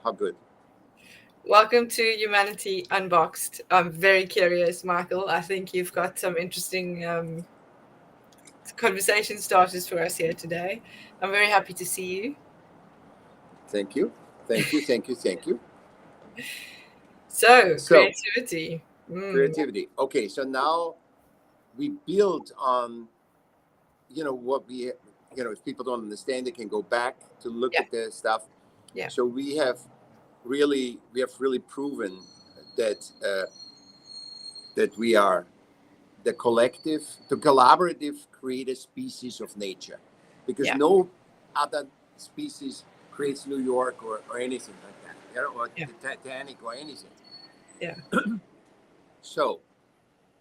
How good? Welcome to Humanity Unboxed. I'm very curious, Michael. I think you've got some interesting conversation starters for us here today. I'm very happy to see you. Thank you. Thank you. Thank you. Thank you. So creativity. Creativity. Okay, so now we build on, what we, if people don't understand, they can go back to look at the stuff. Yeah. So we have really proven that that we are the collaborative creative species of nature, because no other species creates New York or anything like that, or the Titanic or anything. Yeah. So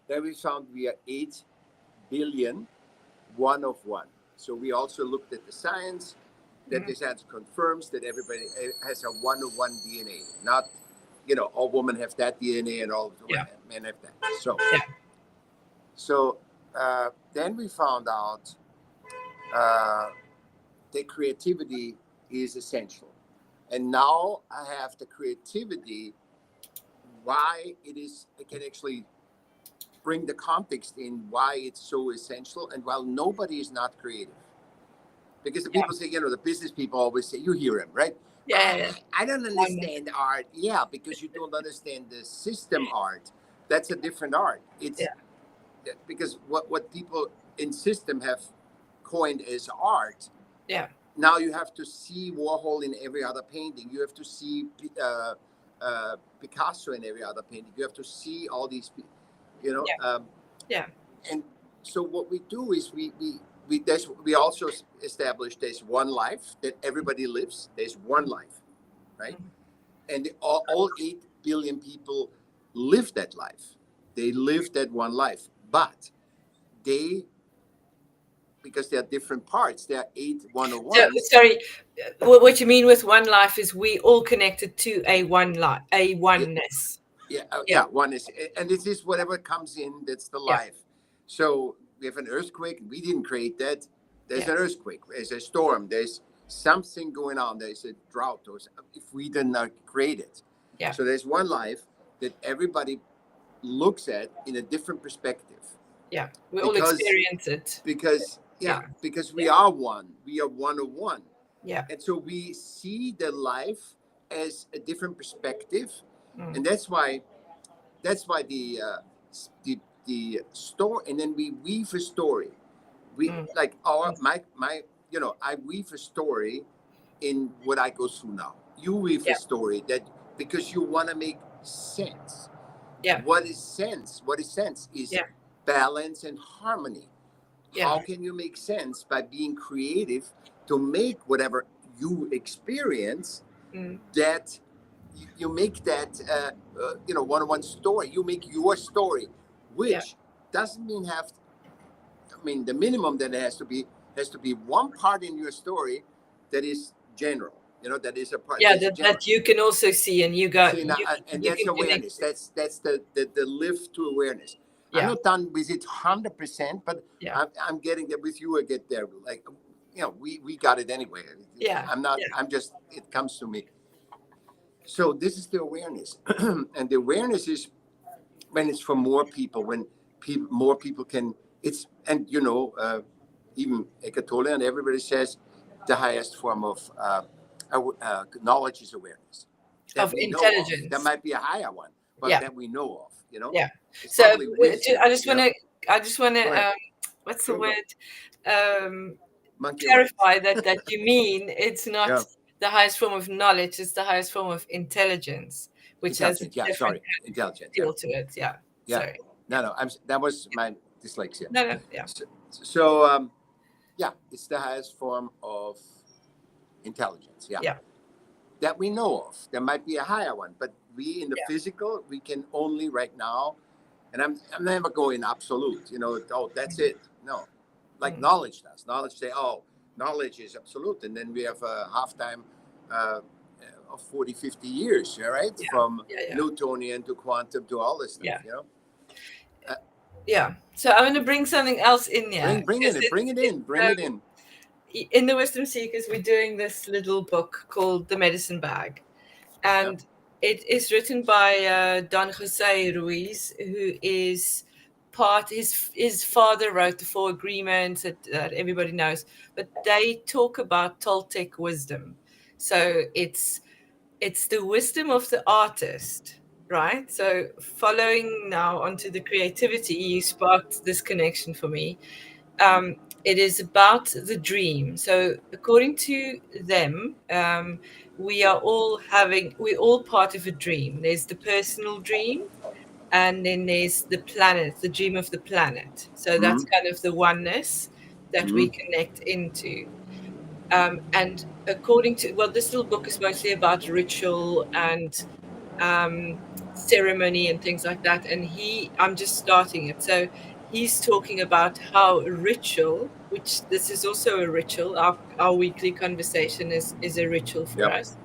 then we found we are 8 billion, one of one. So we also looked at the science that the science confirms that everybody has a 1 of 1 DNA. Not, all women have that DNA and all men have that. So then we found out that creativity is essential. And now I have the creativity, why I can actually bring the context in why it's so essential. And while nobody is not creative, because the people say, the business people always say, you hear them, right? Yeah. I don't understand art. Yeah, because you don't understand the system art. That's a different art. It's because what people in system have coined as art. Yeah. Now you have to see Warhol in every other painting. You have to see Picasso in every other painting. You have to see all these, And so what we do is we also establish there's one life that everybody lives. There's one life, right? And all 8 billion people live that life. They live that one life, but because they are different parts, they are 8 101. So, sorry, what you mean with one life is we all connected to a one life, a oneness. Oneness, and this is whatever comes in. That's the life. So we have an earthquake. We didn't create that. There's an earthquake. There's a storm. There's something going on. There's a drought. If we did not create it. Yeah. So there's one life that everybody looks at in a different perspective. Yeah, we all experience it. Because we are one. We are 1 of 1. Yeah. And so we see the life as a different perspective, and that's why the story, and then we weave a story. We like I weave a story in what I go through now. You weave a story that because you want to make sense. Yeah. What is sense? What is sense is balance and harmony. Yeah. How can you make sense by being creative to make whatever you experience that you make that 1-on-1 story. You make your story, which doesn't mean the minimum that it has to be one part in your story that is general. That is a part. Yeah, that you can also see, and you got. And that's awareness. That's the lift to awareness. Yeah. I'm not done with it 100%, but I'm getting there with you. I get there. Like, we got it anyway. Yeah. I'm not. I'm just. It comes to me. So this is the awareness, and the awareness is when it's for more people. When more people can. It's even Eckhart Tolle and everybody says the highest form of knowledge is awareness. Of intelligence. There might be a higher one, but that we know of. Yeah. So I just want to. What's the word? Clarify that you mean it's not the highest form of knowledge; it's the highest form of intelligence, which has a different feel to it. Yeah. Sorry. No. That was my dyslexia. No. Yeah. So it's the highest form of intelligence. Yeah. That we know of. There might be a higher one, but we in the physical, we can only right now, and I'm never going absolute, that's it. No, like knowledge does. Knowledge say, knowledge is absolute. And then we have a halftime of 40, 50 years, right? Yeah. From Newtonian to quantum to all this stuff, So I want to bring something else in here. Bring it in. In the Wisdom Seekers, we're doing this little book called The Medicine Bag. And it is written by Don Jose Ruiz, who is his father wrote the Four Agreements that everybody knows, but they talk about Toltec wisdom. So it's the wisdom of the artist, right? So following now onto the creativity, you sparked this connection for me. It is about the dream. So according to them, we're all part of a dream. There's the personal dream, and then there's the planet, the dream of the planet. So that's kind of the oneness that we connect into. And according to, well, this little book is mostly about ritual and ceremony and things like that. And I'm just starting it. So he's talking about how ritual, which this is also a ritual, our weekly conversation is a ritual for us,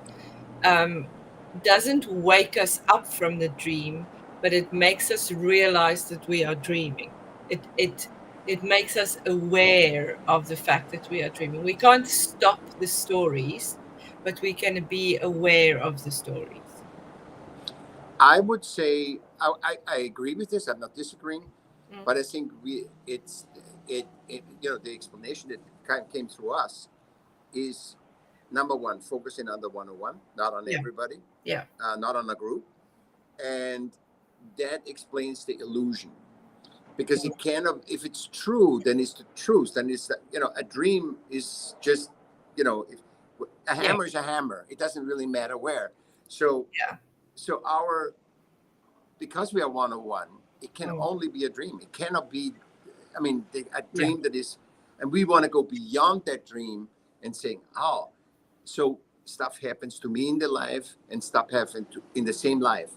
doesn't wake us up from the dream, but it makes us realize that we are dreaming. It makes us aware of the fact that we are dreaming. We can't stop the stories, but we can be aware of the stories. I would say I agree with this. I'm not disagreeing, but I think the explanation that kind of came through us is, number one, focusing on the one-on-one, not on everybody, not on a group, and that explains the illusion. Because it cannot, if it's true, then it's the truth. Then it's, a dream is just, a hammer is a hammer. It doesn't really matter where. So because we are one-on-one, it can only be a dream. It cannot be, a dream that is, and we want to go beyond that dream and saying, so stuff happens to me in the life and stuff happens in the same life.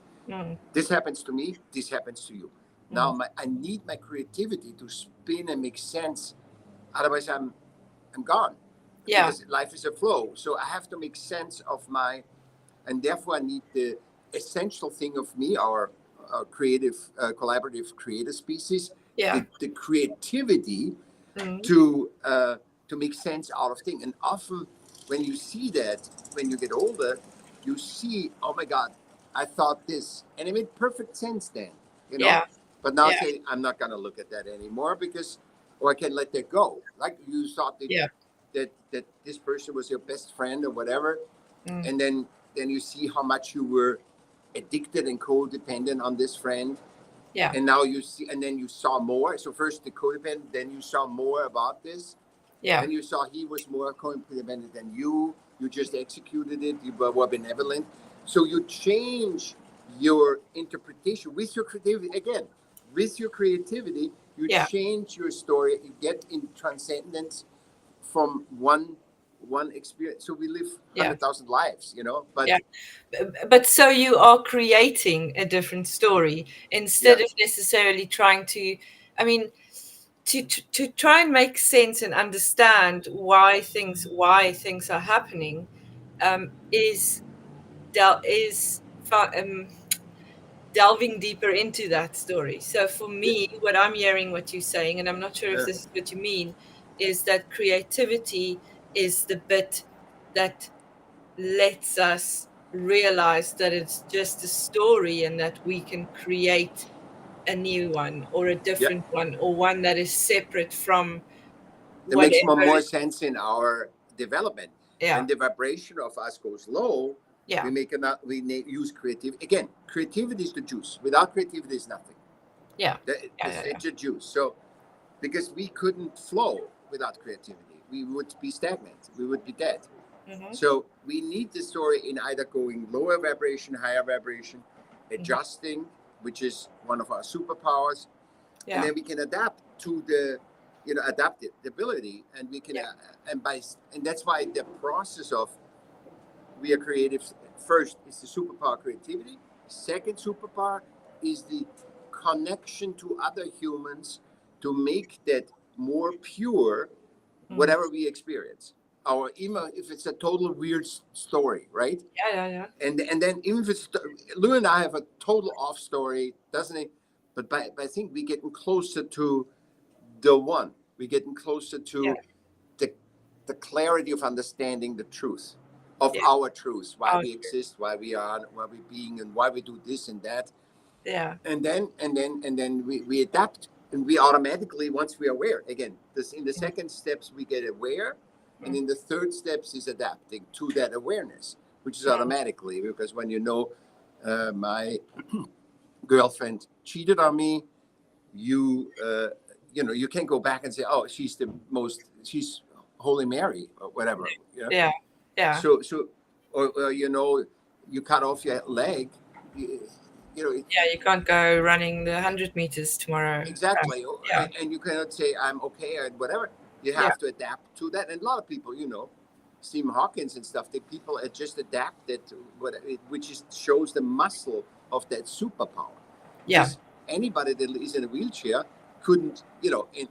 This happens to me, this happens to you. Now I need my creativity to spin and make sense. Otherwise I'm gone. Because life is a flow. So I have to make sense of and therefore I need the essential thing of me, our creative, collaborative creative species, the creativity to make sense out of things. And often when you see that, when you get older, you see, oh my God, I thought this, and it made perfect sense then, But now say, I'm not going to look at that anymore or I can let that go. Like you thought that this person was your best friend or whatever, and then you see how much you were addicted and codependent on this friend. And now you see, and then you saw more. So first the codependent, then you saw more about this. Then you saw he was more codependent than you. You just executed it. You were benevolent. So you change your interpretation with your creativity. Again, with your creativity, you change your story. You get in transcendence from one experience. So we live 100,000 lives, But so you are creating a different story instead of necessarily trying to, to try and make sense and understand why things are happening, is delving deeper into that story. So for me, what I'm hearing what you're saying, and I'm not sure if this is what you mean, is that creativity is the bit that lets us realize that it's just a story and that we can create a new one or a different one, or one that is separate from that makes more sense in our development. And the vibration of us goes low. We use creativity. Again, creativity is the juice. Without creativity is nothing. It's a juice. So because we couldn't flow without creativity, we would be stagnant. We would be dead. So we need the story in either going lower vibration, higher vibration, adjusting, which is one of our superpowers, and then we can adapt to the adaptability, and we can and that's why the process of we are creative first is the superpower creativity. Second superpower is the connection to other humans to make that more pure, whatever we experience. Or even if it's a total weird story, right? And then even if it's Lou and I have a total off story, doesn't it? But I think we're getting closer to the one. We're getting closer to the clarity of understanding the truth. of our truth, why we exist, why we are, why we're being, and why we do this and that. Yeah. And then we adapt, and we automatically, once we are aware, again, this in the second steps we get aware, and in the third steps is adapting to that awareness, which is automatically, because when you know my girlfriend cheated on me, you know, you can't go back and say, oh, she's Holy Mary or whatever. You know? Yeah. So or you know, you cut off your leg. You know, you can't go running the 100 meters tomorrow. Exactly. And you cannot say I'm okay or whatever. You have to adapt to that. And a lot of people, you know, Stephen Hawkins and stuff, the people are just adapted to which shows the muscle of that superpower. Yeah. Because anybody that is in a wheelchair couldn't, you know, in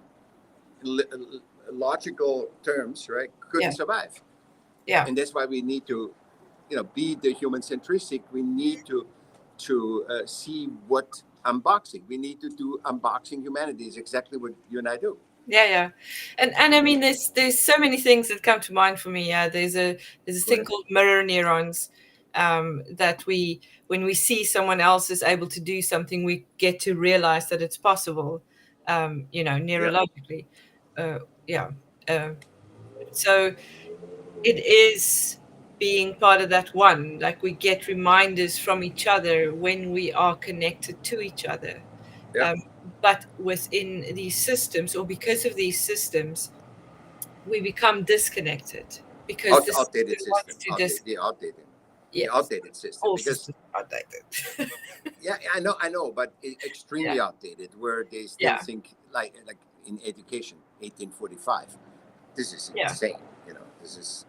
logical terms, right, couldn't survive. Yeah. And that's why we need to, you know, be the human-centric. We need to see what unboxing. We need to do unboxing humanity is exactly what you and I do. Yeah. And I mean, there's so many things that come to mind for me. Yeah, there's a thing called mirror neurons, that when we see someone else is able to do something, we get to realize that it's possible. You know, neurologically. So it is being part of that one. Like we get reminders from each other when we are connected to each other. But within these systems, or because of these systems, we become disconnected because the outdated system. Outdated system. All because systems are outdated. I know, but extremely outdated. Where they still think like in education, 1845. This is insane. You know, this is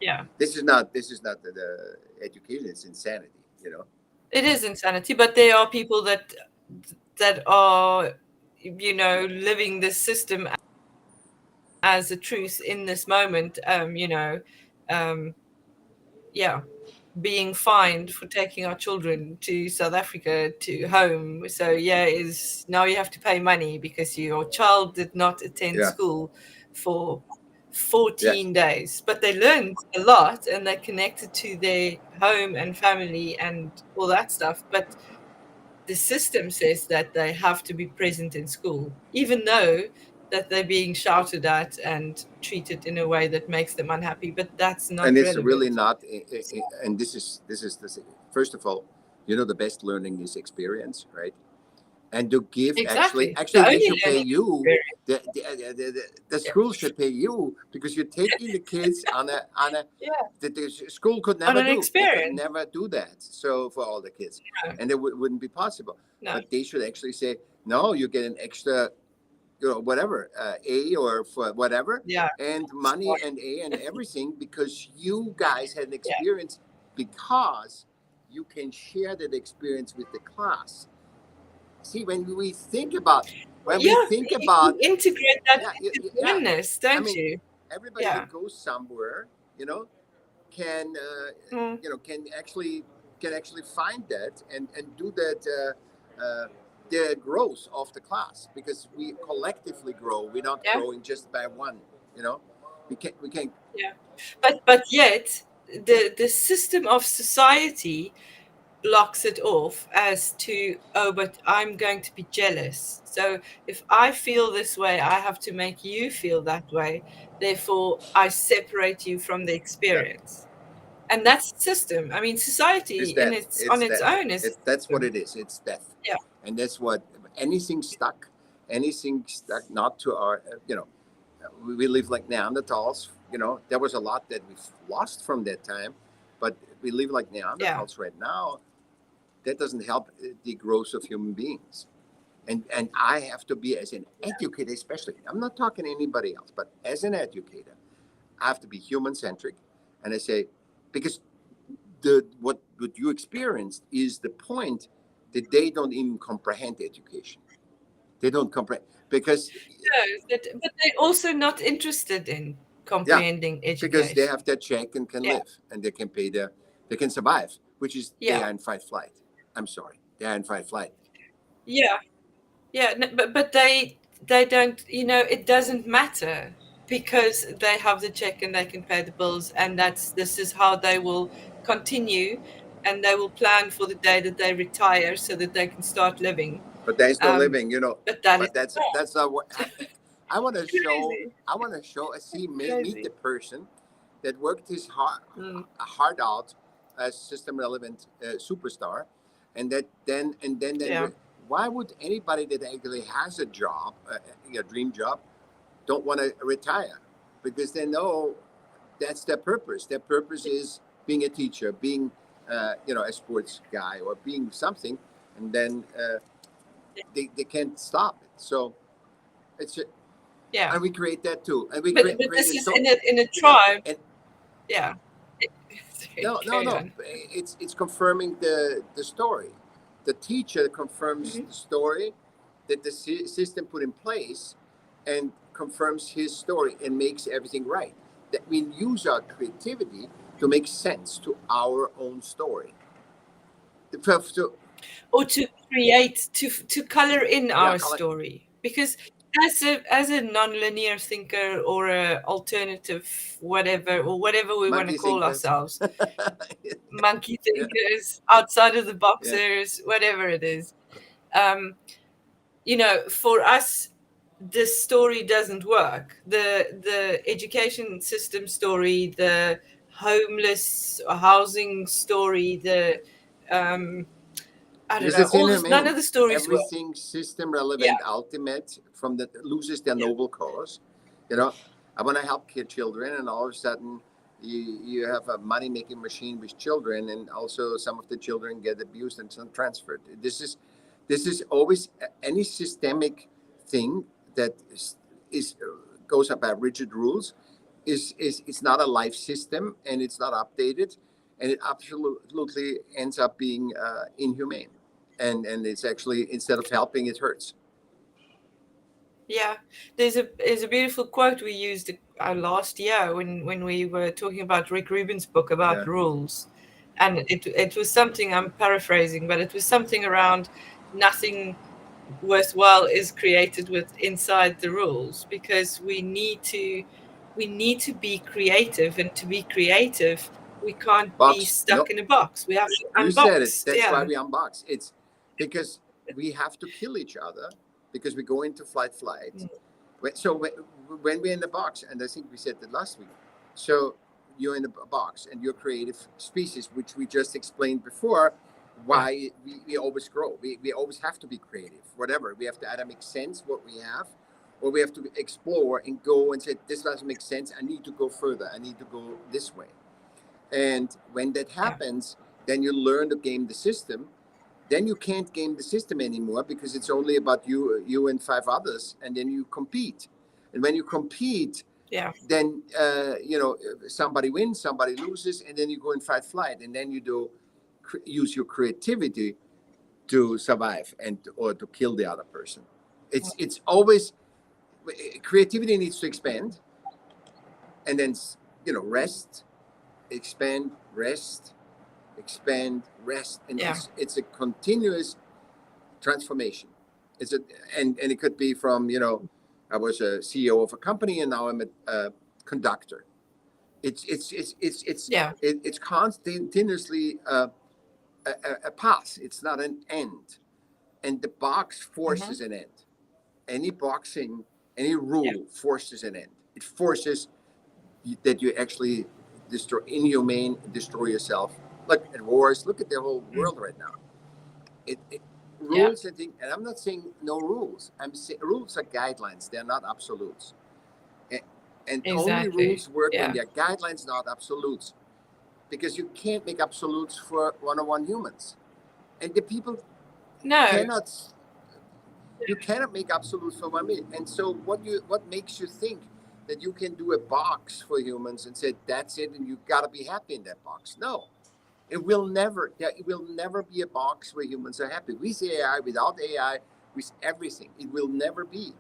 not the education. It's insanity. You know, it is insanity. But there are people that are, you know, living this system as a truth in this moment. You know, being fined for taking our children to South Africa to home. So is now you have to pay money because your child did not attend school for 14 days, but they learned a lot and they connected to their home and family and all that stuff. But the system says that they have to be present in school, even though that they're being shouted at and treated in a way that makes them unhappy. But that's not, and it's really not. And this is the first of all, you know, the best learning is experience, right? And to give actually they should pay you. The school should pay you because you're taking the kids on a that the school could never do. They could never do that. So for all the kids, and it wouldn't be possible. But they should actually say, no, you get an extra, you know, whatever, A or for whatever, and money and A and everything because you guys had an experience because you can share that experience with the class. See, when we think about integrate that into oneness, don't you? Everybody that goes somewhere, you know, can you know, can actually find that and do that the growth of the class because we collectively grow. We're not growing just by one, you know. We can but yet the system of society blocks it off as to, oh, but I'm going to be jealous. So if I feel this way, I have to make you feel that way. Therefore, I separate you from the experience. And that's the system. I mean, society on its own is that's what it is. It's death. Yeah. And that's what anything stuck not to our, you know, we live like Neanderthals, you know, there was a lot that we've lost from that time, but we live like Neanderthals right now. That doesn't help the growth of human beings. And I have to be, as an educator especially, I'm not talking to anybody else, but as an educator, I have to be human-centric. And I say, because what you experienced is the point that they don't even comprehend education. They don't comprehend because... but they're also not interested in comprehending education. Because they have their check and can live and they can pay they can survive, which is they are in fight flight. I'm sorry, they are in fight flight. But they don't, you know, it doesn't matter. because they have the check and they can pay the bills, and this is how they will continue, and they will plan for the day that they retire so that they can start living. But there's no living, But that's not what I want to show. crazy. I want to show. Meet Crazy. the person that worked his heart out as system relevant superstar, and then why would anybody that actually has a job, a dream job, don't want to retire? Because they know that's their purpose. Their purpose is being a teacher, being a sports guy, or being something, and then they can't stop it. So it's and we create that too. And we but create this is in a tribe. Yeah. No. It's confirming the story. The teacher confirms the story that the system put in place, and confirms his story and makes everything right. That we use our creativity to make sense to our own story. Or to create, to color in our story. Because as a non-linear thinker, or a alternative whatever we want to call ourselves, monkey thinkers, outside of the boxers, whatever it is, for us, this story doesn't work. The education system story, the homeless housing story, the I don't know. None of the stories everything work. System relevant, ultimate, from the loses their noble cause. I want to help children, and all of a sudden you have a money making machine with children, and also some of the children get abused and transferred. This is always any systemic thing that goes about rigid rules. It's not a life system, and it's not updated, and it absolutely ends up being inhumane. And it's actually, instead of helping, it hurts. Yeah, there's a beautiful quote we used last year when we were talking about Rick Rubin's book about rules, and it was something, I'm paraphrasing, but it was something around nothing worthwhile is created with inside the rules, because we need to be creative, and to be creative we can't be stuck in a box. We have to unbox. You said it. That's why we unbox. It's because we have to kill each other, because we go into flight. So when we're in the box, and I think we said that last week, so you're in a box and you're a creative species, which we just explained before, why we always grow. We always have to be creative, whatever. We have to either make sense what we have, or we have to explore and go and say, this doesn't make sense. I need to go further. I need to go this way. And when that happens, then you learn to game the system. Then you can't game the system anymore, because it's only about you and 5 others, and then you compete. And when you compete, then somebody wins, somebody loses, and then you go in flight, and then you use your creativity to survive or to kill the other person. It's always, creativity needs to expand, and then rest, expand, rest, expand, rest, and it's a continuous transformation. And it could be from I was a CEO of a company, and now I'm a conductor. It's continuously a path. It's not an end, and the box forces an end. Any boxing, any rule forces an end. It forces that you actually destroy yourself. Look at wars. Look at the whole world right now. Rules and things, and I'm not saying no rules. I'm saying rules are guidelines. They're not absolutes. And only rules work when they're guidelines, not absolutes. Because you can't make absolutes for one-on-one humans. And the people cannot. You cannot make absolutes for one minute. And so what makes you think that you can do a box for humans and say that's it, and you got to be happy in that box? No, it will never be a box where humans are happy. With AI, without AI, with everything, it will never be,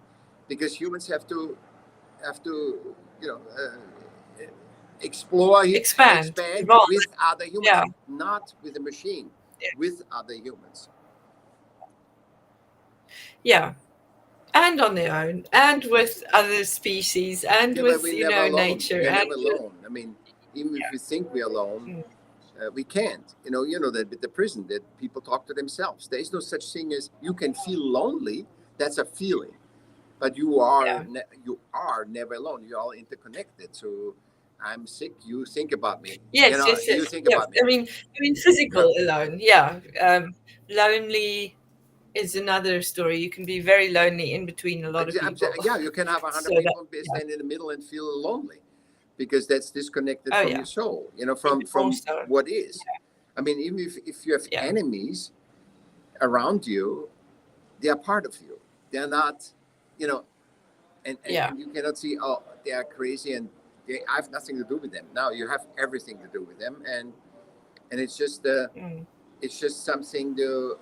because humans have to explore, expand with other humans, not with a machine, with other humans. Yeah. and on their own, and with other species, and but with we're never alone. nature, We're and never alone. I mean, even if we think we're alone, we can't. You know that with the prison, that people talk to themselves. There is no such thing as you can feel lonely. That's a feeling, but you are never alone. You're all interconnected. So I'm sick. You think about me. yes, yes, You yes, think yes. about me. I mean, physical alone, lonely is another story. You can be very lonely in between a lot of people. Yeah, you can have 100 people stand in the middle and feel lonely, because that's disconnected from your soul. You know, from what is. I mean, even if you have enemies around you, they are part of you. They're not, you know, and you cannot see, oh, they are crazy and I have nothing to do with them. Now you have everything to do with them, and it's just something to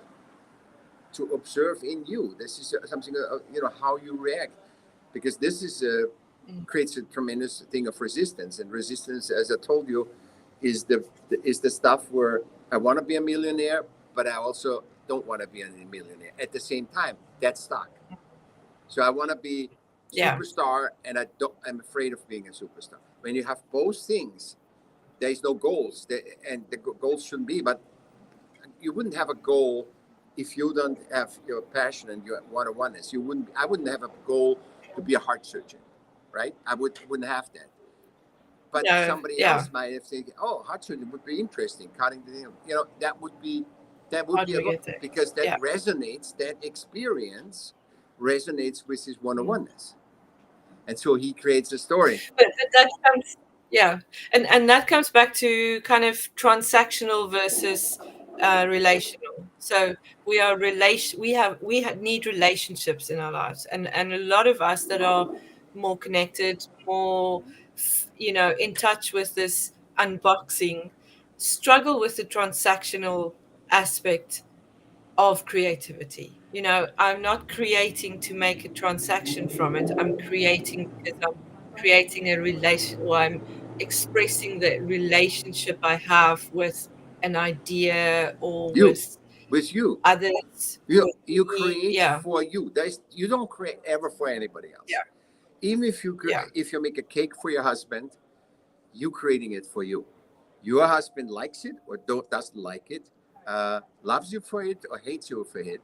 observe in you. This is something, how you react, because this is creates a tremendous thing of resistance. And resistance, as I told you, is the stuff where I want to be a millionaire, but I also don't want to be a millionaire at the same time. That's stuck. So I want to be superstar, and I'm afraid of being a superstar. When you have both things, there is no goals, and the goals shouldn't be. But you wouldn't have a goal if you don't have your passion and your one-on-oneness. I wouldn't have a goal to be a heart surgeon, right? I wouldn't have that. But somebody else might have thinking, oh, heart surgeon would be interesting. Cutting the, that would be a goal, because that resonates. That experience resonates with his one-on-oneness, and so he creates a story. But that comes, and that comes back to kind of transactional versus relational. So we are we need relationships in our lives, and a lot of us that are more connected, more in touch with this unboxing, struggle with the transactional aspect of creativity. I'm not creating to make a transaction from it. I'm creating because I'm creating a relation, or I'm expressing the relationship I have with an idea, or with you others. You create for you. You don't create ever for anybody else. Even if you make a cake for your husband, you creating it for you. Your husband likes it or doesn't like it, loves you for it or hates you for it.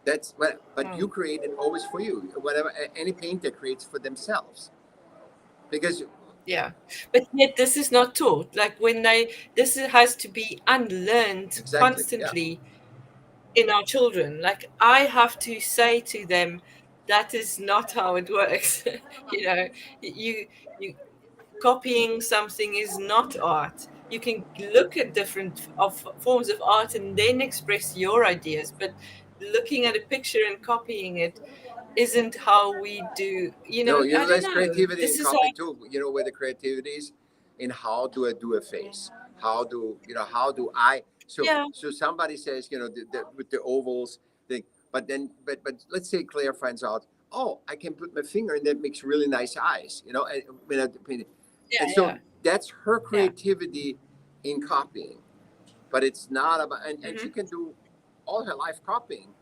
But you create it always for you. Whatever any painter creates for themselves, because but yet this is not taught. Like this has to be unlearned constantly in our children. Like I have to say to them, that is not how it works. You copying something is not art. You can look at different forms of art and then express your ideas, but looking at a picture and copying it isn't how we do. I don't there's know. creativity This in is copying too. Where the creativity is in how do I do a face? How do I? So somebody says, with the ovals thing, but let's say Claire finds out, oh, I can put my finger and that makes really nice eyes, and so that's her creativity in copying. But it's not about, and she can do all her life copying,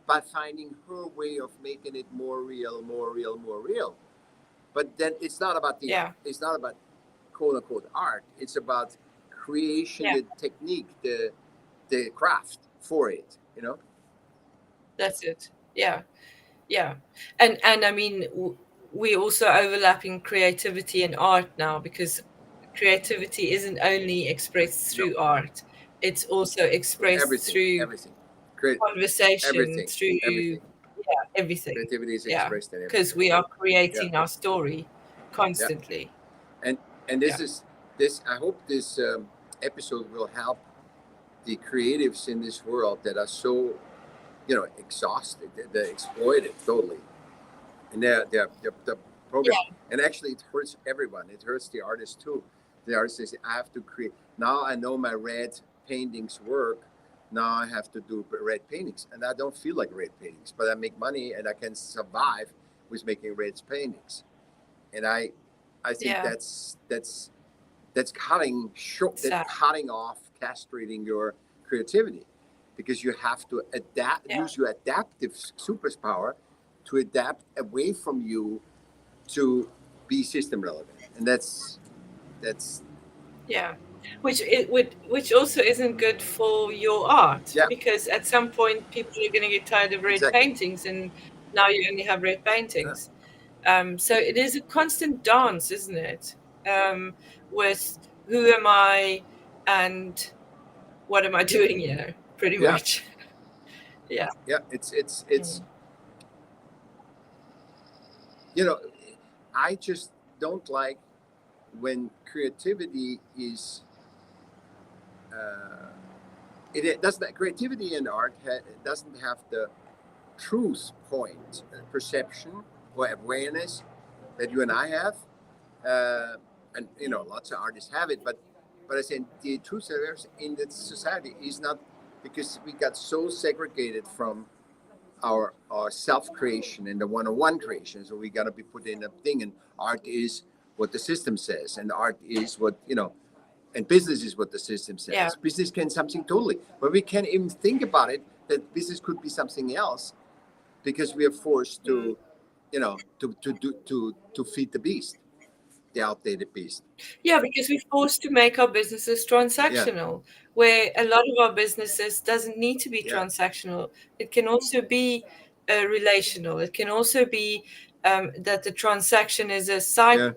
but finding her way of making it more real, more real, more real. But then it's not about it's not about quote unquote art. It's about creation, the technique, the craft for it. That's it. And I mean, we also overlapping creativity and art now, because creativity isn't only expressed through art, it's also expressed through conversation, through everything. Creativity is expressed in everything, because we are creating our story constantly. And this I hope this episode will help the creatives in this world that are so exhausted, they're exploited totally, and they're programmed. And actually it hurts everyone. It hurts the artist too. The artist says, I have to create, now I know my red paintings work, now I have to do red paintings, and I don't feel like red paintings, but I make money and I can survive with making red paintings. And I think that's cutting short, that's cutting off, castrating your creativity, because you have to adapt, use your adaptive superpower to adapt away from you to be system relevant, and that's which also isn't good for your art, yeah, because at some point people are going to get tired of red exactly. paintings, and now you only have red paintings. So it is a constant dance, isn't it? With who am I and what am I doing here, pretty much. Yeah. It's you know, I just don't like when creativity is it doesn't, creativity in art doesn't have the truth point, perception or awareness that you and I have, and lots of artists have it, but I say the truth in the society is not, because we got so segregated from our self-creation and the one-on-one creation. So we got to be put in a thing, and art is what the system says, and art is what, and business is what the system says. Yeah. Business can something totally, but we can't even think about it that business could be something else, because we are forced to, to feed the beast, the outdated beast. Yeah, because we're forced to make our businesses transactional, where a lot of our businesses doesn't need to be transactional. It can also be relational. It can also be that the transaction is a side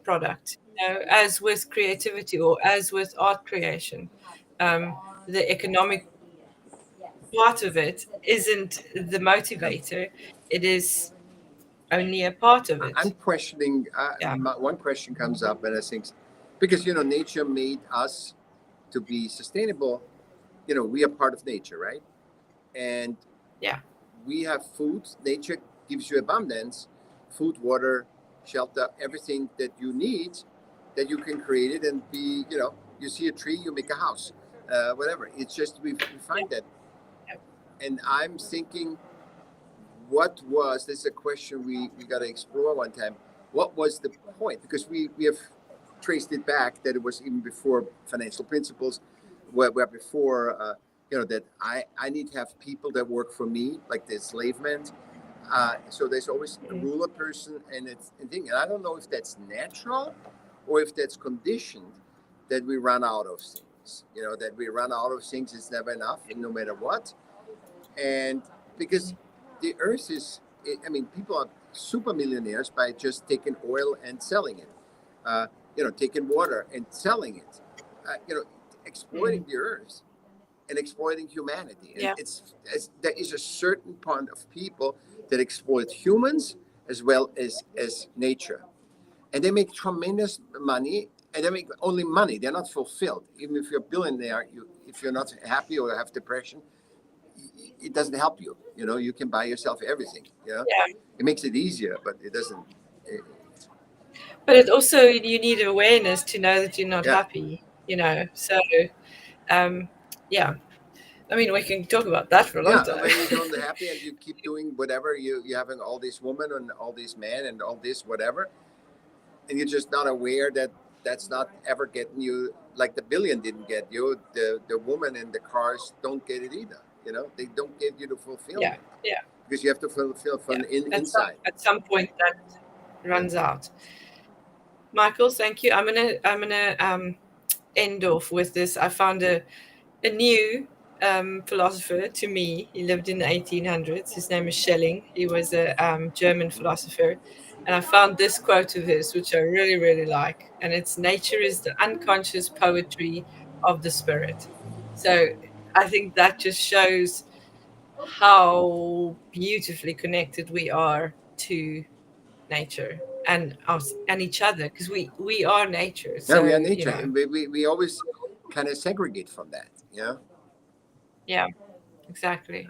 product, as with creativity or as with art creation. The economic part of it isn't the motivator. It is only a part of it. I'm questioning, one question comes up, and I think, because, nature made us to be sustainable. We are part of nature, right? And we have food. Nature gives you abundance, food, water, shelter, everything that you need, that you can create it and be, you see a tree, you make a house, whatever. It's just, we find that. And I'm thinking, this is a question we got to explore one time. What was the point? Because we have traced it back, that it was even before financial principles, where before, that I need to have people that work for me, like the enslavement. So there's always a ruler person, and I don't know if that's natural or if that's conditioned, that we run out of things. That we run out of things. It's never enough, no matter what. And because the earth is, people are super millionaires by just taking oil and selling it, taking water and selling it, exploiting the earth and exploiting humanity. And there is a certain part of people that exploit humans as well as nature. And they make tremendous money, and they make only money. They're not fulfilled. Even if you're a billionaire, if you're not happy or have depression, it doesn't help you. You can buy yourself everything. It makes it easier, but it doesn't. But it also, you need awareness to know that you're not happy. So, we can talk about that for a long time. When you're not happy and you keep doing whatever, you're having all these women and all these men and all this whatever, and you're just not aware that that's not ever getting you, like the billion didn't get you. The woman and the cars don't get it either. They don't give you the fulfillment. Because you have to fulfill from inside. At some point that runs out. Michaell, thank you. I'm gonna end off with this. I found a new philosopher to me. He lived in the 1800s. His name is Schelling. He was a German philosopher. And I found this quote of his, which I really, really like. And it's, nature is the unconscious poetry of the spirit. So I think that just shows how beautifully connected we are to nature and us and each other, because we are nature. So, we are nature. And we always kind of segregate from that. Yeah, exactly.